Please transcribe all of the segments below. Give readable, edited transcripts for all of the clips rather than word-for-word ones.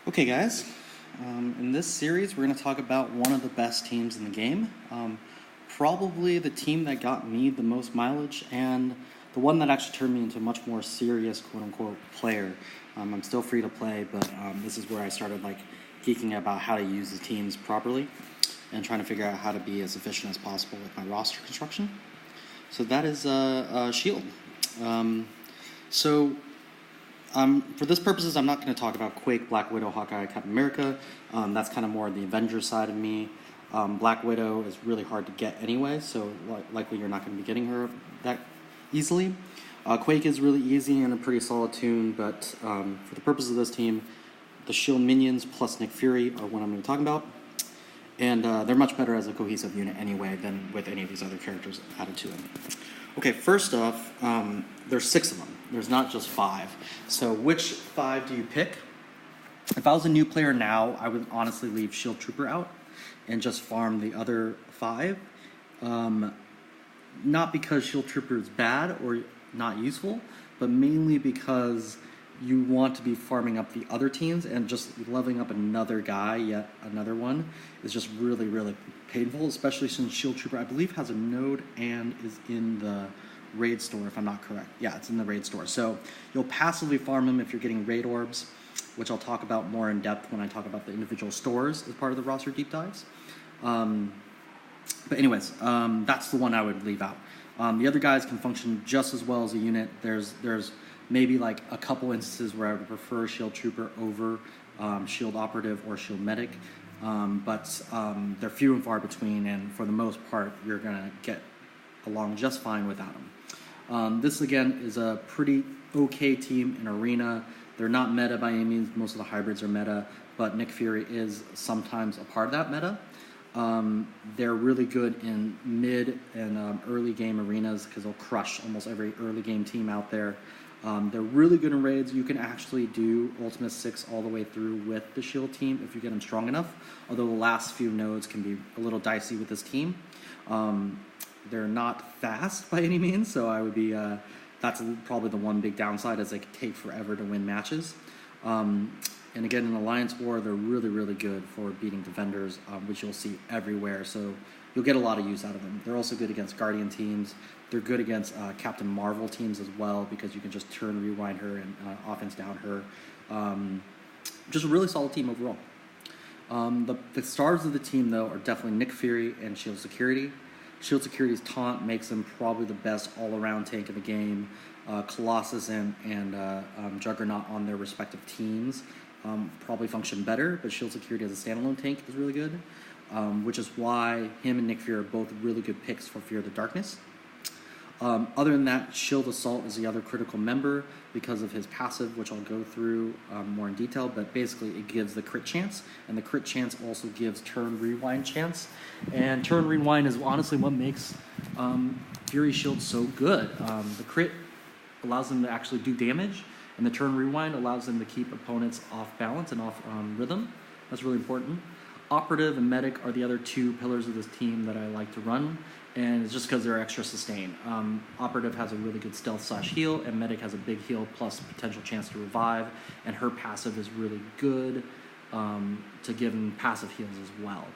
Okay, guys. In this series, we're going to talk about one of the best teams in the game. Probably the team that got me the most mileage and the one that actually turned me into a much more serious, quote-unquote, player. I'm still free to play, but this is where I started geeking about how to use the teams properly and trying to figure out how to be as efficient as possible with my roster construction. So that is Shield. For this purposes, I'm not going to talk about Quake, Black Widow, Hawkeye, Captain America. That's kind of more the Avengers side of me. Black Widow is really hard to get anyway, so likely you're not going to be getting her that easily. Quake is really easy and a pretty solid Toon, but for the purpose of this team, the Shield minions plus Nick Fury are what I'm going to talk about. And they're much better as a cohesive unit anyway than with any of these other characters added to them. Okay, first off, there's 6 of them. There's not just 5. So which 5 do you pick? If I was a new player now, I would honestly leave Shield Trooper out and just farm the other 5. Not because Shield Trooper is bad or not useful, but mainly because you want to be farming up the other teams, and just leveling up another guy, yet another one, is just really, really painful, especially since Shield Trooper, I believe, has a node and is in the raid store, if I'm not correct. Yeah, it's in the raid store. So you'll passively farm him if you're getting raid orbs, which I'll talk about more in depth when I talk about the individual stores as part of the roster deep dives. But anyways, that's the one I would leave out. The other guys can function just as well as a unit. There's maybe a couple instances where I would prefer Shield Trooper over Shield Operative or Shield Medic, but they're few and far between, and for the most part, you're going to get along just fine without them. This, again, is a pretty okay team in Arena. They're not meta by any means. Most of the hybrids are meta, but Nick Fury is sometimes a part of that meta. They're really good in mid and early game arenas because they'll crush almost every early game team out there. They're really good in raids. You can actually do Ultimate 6 all the way through with the Shield team if you get them strong enough, although the last few nodes can be a little dicey with this team. They're not fast by any means, so I would be that's probably the one big downside, is they can take forever to win matches. And again, in Alliance War, they're really, really good for beating defenders, which you'll see everywhere, so you'll get a lot of use out of them. They're also good against Guardian teams. They're good against Captain Marvel teams as well, because you can just turn, rewind her, and offense down her. Just a really solid team overall. The stars of the team, though, are definitely Nick Fury and Shield Security. Shield Security's taunt makes them probably the best all-around tank in the game. Colossus and Juggernaut on their respective teams probably function better, but Shield Security as a standalone tank is really good, which is why him and Nick Fury are both really good picks for Fear the Darkness. Other than that, Shield Assault is the other critical member because of his passive, which I'll go through more in detail, but basically it gives the crit chance, and the crit chance also gives turn rewind chance, and turn rewind is honestly what makes Fury Shield so good. The crit allows them to actually do damage, and the turn rewind allows them to keep opponents off balance and off rhythm. That's really important. Operative and Medic are the other 2 pillars of this team that I like to run, and it's just because they're extra sustain. Operative has a really good stealth/heal, and Medic has a big heal plus potential chance to revive, and her passive is really good to give them passive heals as well.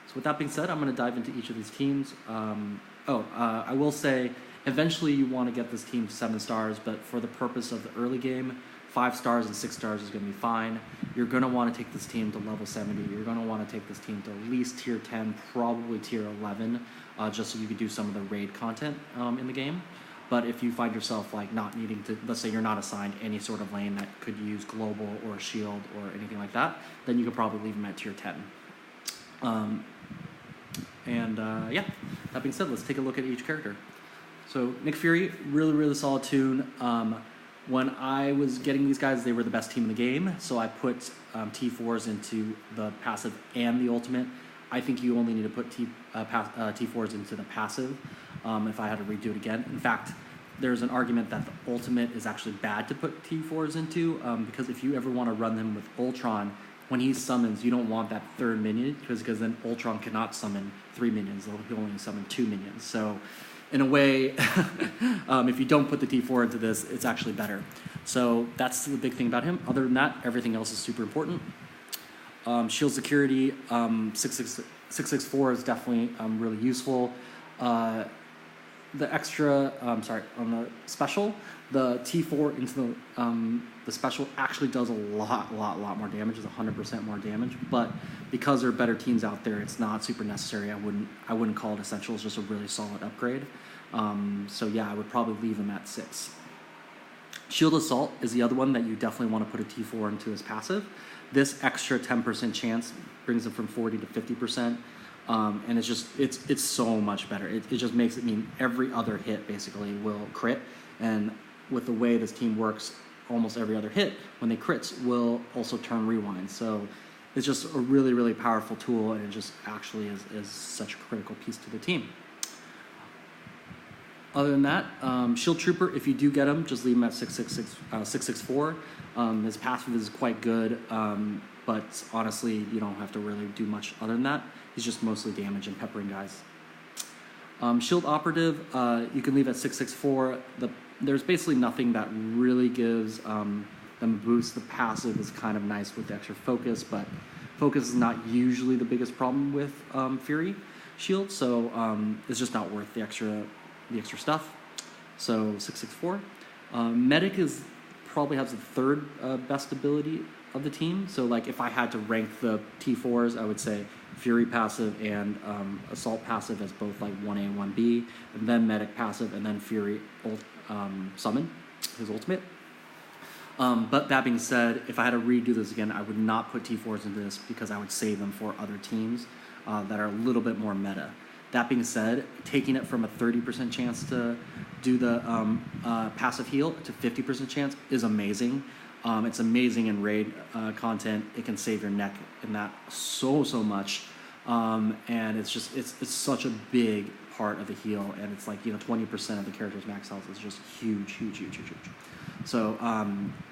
So with that being said, I'm going to dive into each of these teams. I will say, eventually you want to get this team to 7 stars, but for the purpose of the early game, 5 stars and 6 stars is going to be fine. You're going to want to take this team to level 70. You're going to want to take this team to at least tier 10, probably tier 11, just so you can do some of the raid content in the game. But if you find yourself not needing to, let's say you're not assigned any sort of lane that could use global or shield or anything like that, then you could probably leave them at tier 10. That being said, let's take a look at each character. So Nick Fury, really, really solid Toon. When I was getting these guys, they were the best team in the game, so I put T4s into the passive and the ultimate. I think you only need to put T4s into the passive if I had to redo it again. In fact, there's an argument that the ultimate is actually bad to put T4s into, because if you ever want to run them with Ultron, when he summons, you don't want that 3rd minion, because then Ultron cannot summon 3 minions. He'll only summon 2 minions. So in a way, if you don't put the T4 into this, it's actually better. So that's the big thing about him. Other than that, everything else is super important. Shield security, 664 is definitely really useful. The extra, on the special, the T4 into the special actually does a lot more damage. It's 100% more damage. But because there are better teams out there, it's not super necessary. I wouldn't call it essential. It's just a really solid upgrade. So yeah, I would probably leave him at 6. Shield Assault is the other one that you definitely want to put a T4 into as passive. This extra 10% chance brings it from 40 to 50%. And it's so much better. It just makes it mean every other hit basically will crit. And with the way this team works, almost every other hit, when they crits, will also turn rewind. So it's just a really powerful tool, and it just actually is such a critical piece to the team. Other than that, Shield Trooper, if you do get him, just leave him at 664. His passive is quite good, but honestly, you don't have to really do much other than that. He's just mostly damage and peppering guys. Shield Operative, you can leave at 664. There's basically nothing that really gives them a boost. The passive is kind of nice with the extra focus, but focus is not usually the biggest problem with Fury Shield, so it's just not worth the extra stuff. So 664. Medic probably has the third best ability of the team. So like if I had to rank the T4s, I would say Fury passive and Assault passive as both like 1A and 1B, and then Medic passive, and then Fury Summon, his ultimate. But that being said, if I had to redo this again, I would not put T4s into this because I would save them for other teams that are a little bit more meta. That being said, taking it from a 30% chance to do the passive heal to 50% chance is amazing. It's amazing in raid content. It can save your neck in that so much, and it's such a big part of the heal. And it's like 20% of the character's max health is just huge. So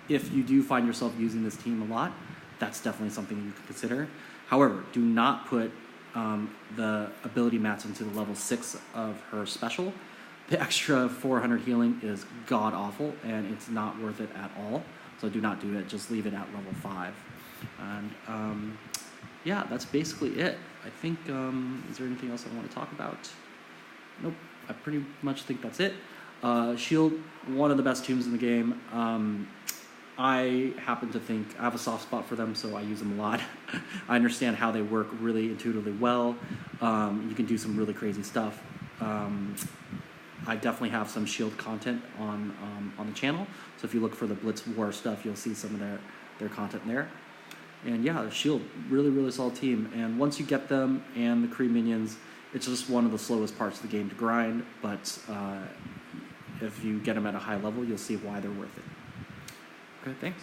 if you do find yourself using this team a lot, that's definitely something you can consider. However, do not put the ability mats into the level 6 of her special. The extra 400 healing is god awful, and it's not worth it at all. So do not do it. Just leave it at level 5. And yeah, that's basically it. I think, is there anything else I want to talk about? Nope. I pretty much think that's it. Shield, one of the best teams in the game. I happen to think I have a soft spot for them, so I use them a lot. I understand how they work really intuitively well. You can do some really crazy stuff. I definitely have some Shield content on the channel, so if you look for the Blitz War stuff, you'll see some of their content there. And yeah, Shield, really solid team. And once you get them and the Kree minions, it's just one of the slowest parts of the game to grind, but if you get them at a high level, you'll see why they're worth it. Okay, thanks.